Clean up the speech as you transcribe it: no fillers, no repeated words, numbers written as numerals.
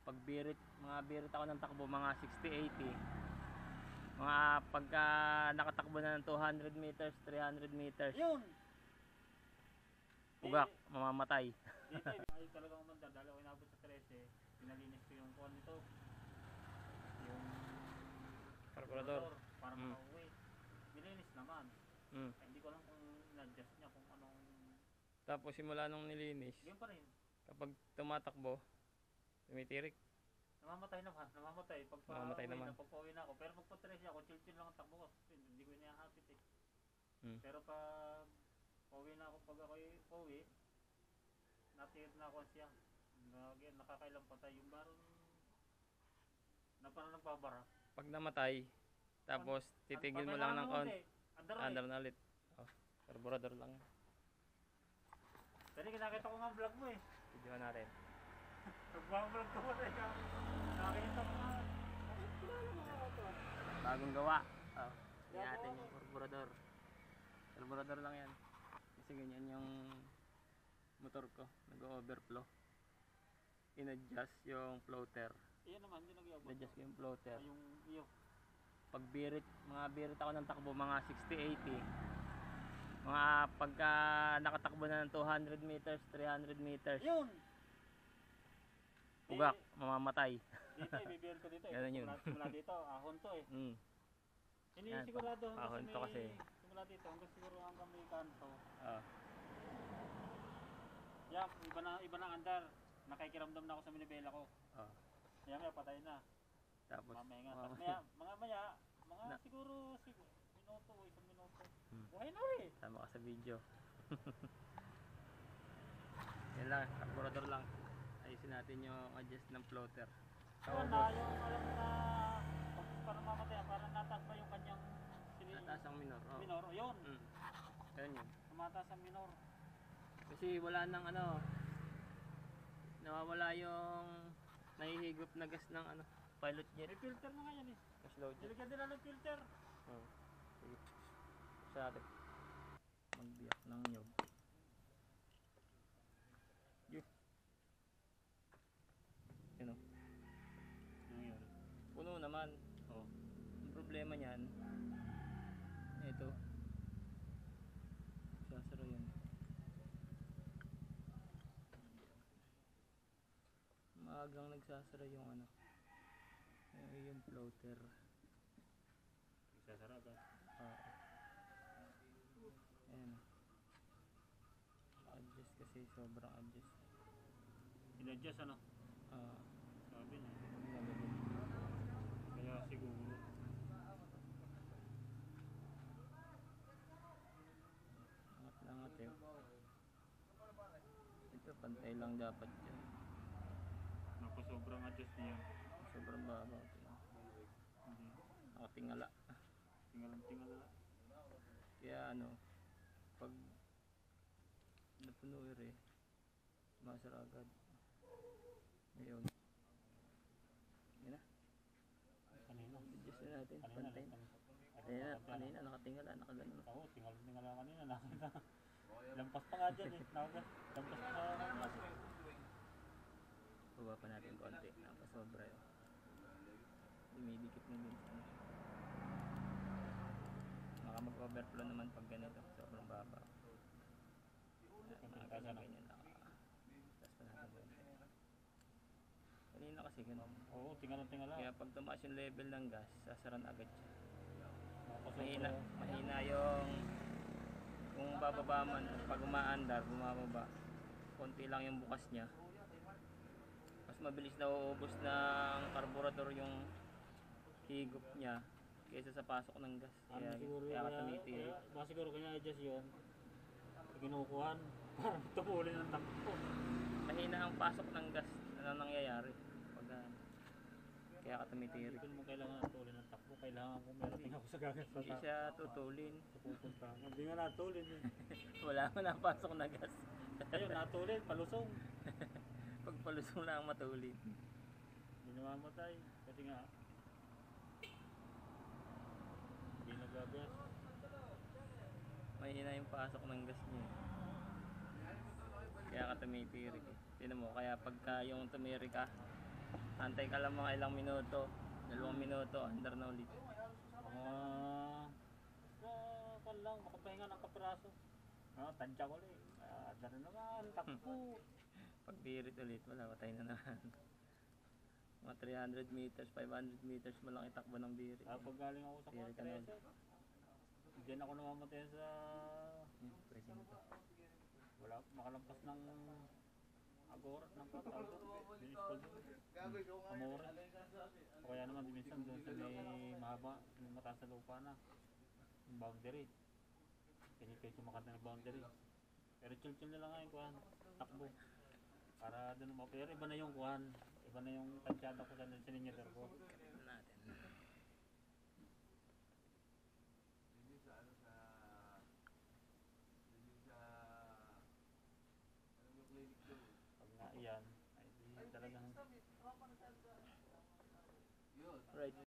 mga birit ako ng takbo, mga 60-80. Mga pagka nakatakbo na ng 200 meters, 300 meters, Yun! ugak, mamamatay. Dito ay talagang umanda. Dahil ako inabot sa 13, pinalinis ko yung kuhan nito. Yung Carburetor. para makauwi. Nilinis naman. Ay, hindi ko alam kung na-adjust niya kung anong... Tapos simula nung nilinis, Yun pa rin. kapag tumatakbo, tumitirik. Namamatay naman. Namamatay. Namamatay naman. Pagpauwi na ako. Pero pag pa-13 ako, chill-chill lang ang takbo ko. Hindi ko inihahapit eh. Pero pag pauwi na ako, pag ako'y pauwi, natiyod na ako siya. Nakakailang patay. Yung baron na parang nagbabara. Pag namatay, tapos titigil mo lang ng count, andar na ulit. Oh, carburetor lang. Kasi kinakita ko nga vlog mo eh. Video natin. Nagbablog ko pa eh. Nakakita ko nga. Bagong gawa. Oh, yan natin yung carburetor. Carburetor lang yan. Kasi ganyan yung motor ko, nag-overflow. In-adjust yung floater. Iyan naman, yung nag-iabot. In-adjust ko yung floater. Yung iyo. Pag mga birit ako ng takbo, mga 60-80. Mga pagka nakatakbo na ng 200 meters, 300 meters, Yun! ugak, mamamatay. Dito, ibibigyan ko dito eh. Ganun yun. Simula dito, ahon to eh. Hindi Yan, sigurado ahon to kasi. simula dito, hanggang siguro hanggang may kanto. Yan, iba na andar. Nakikiramdam na ako sa minibela ko. Maya patay na. Tapos, Mamaya nga. Tapos mga siguro minuto o 1 minuto. Buhay na eh. tama ka sa video. Yan lang, carburetor lang. Ayusin natin yung adjust ng floater. Yung alam na para mamatay, para nataas ba yung kanyang nataas ang minor. minor, yun. Ganun yun. Tumataas ang minor. Kasi wala nang nawawala yung nahihigop na gas ng pilot jet. May filter na nga yan eh. Gas load jet. Nilagyan nila ng filter. Sige. Sa atin. Magbiyak ng nyog. Yun o. Puno naman. Ang problema niyan, ito. Sasara yan. Maagang nagsasara yung yung floater. Nagsasara ba? Ayan. Adjust kasi, sobrang adjust. In-adjust ano? Sabi na. Kaya siguro. Angat eh. Ito, pantay lang dapat dyan. Naku, sobrang adjust niya. Sobrang babaw. Nakatingala. Tingala. Kaya pag napuno masara agad. Ngayon. Yan na. Kanina. Adjust na natin. Pantay na. Kanina nakatingala. Nakaganon. Oo, tingala kanina. Nakita. Lampas pa nga dyan eh. Lampas pa nga. Baba pa natin konti. Nakasobra yun. Dumidikit na din. Baka mag-overflow naman pag ganito. Sobrang baba. Ganyan lang. Tapos pa natin konti. Kanina kasi ganun. Oo, tingala. Kaya pag tumaas yung level ng gas, sasaran agad siya. Mahina. Mahina yung kung bababa man, pag umaandar, bumababa. Konti lang yung bukas niya. Mas mabilis na uubos ng carburetor yung higop niya kaysa sa pasok ng gas. Kaya tumitirik. Baka siguro kanya adjust yun. Kinukuhan. Parang tumulin ang takbo. Mahina ang pasok ng gas. Ano nangyayari? Kaya tumitirik. Hindi mo kailangan natulin ang takbo. Kailangan kung meron ako sa gagas. Hindi siya tutulin. Pupunta. Hindi nga natulin eh. Wala mo na pasok na gas. Ayun, natulin. Palusong. Pag palusong lang matulin. Hindi namamatay. Kasi nga hindi nagagas. Mahina yung pasok ng gas niya. Kaya ka tumitirik eh. Tignan mo, kaya pagka yung tumirik ka, Antay ka lang mga ilang minuto. 2 minuto, under na ulit. Kung lang, makapahinga ng kapiraso. Tansya ko ulit. Dara naman, takbo. Pagbirit ulit, wala, patay na naman. Mga 300 meters, 500 meters mo lang itakbo ng birit. Pag galing ako sa Birit ka na ulit. kontrese, diyan ako namamatay sa... Pwede na to. Wala, makalampas ng agorat ng katawag. Bilis ko doon. Amore. O kaya naman, minsan doon sa may mahaba, yung mataas na lupa na. Yung boundary. Pinipit yung makanta ng boundary. Pero chill-chill na lang ngayon, kuhan. Takbo. Para doon mo. Pero iba na yung kuhan. Iba na yung tansyada ko sa ninyo turbo.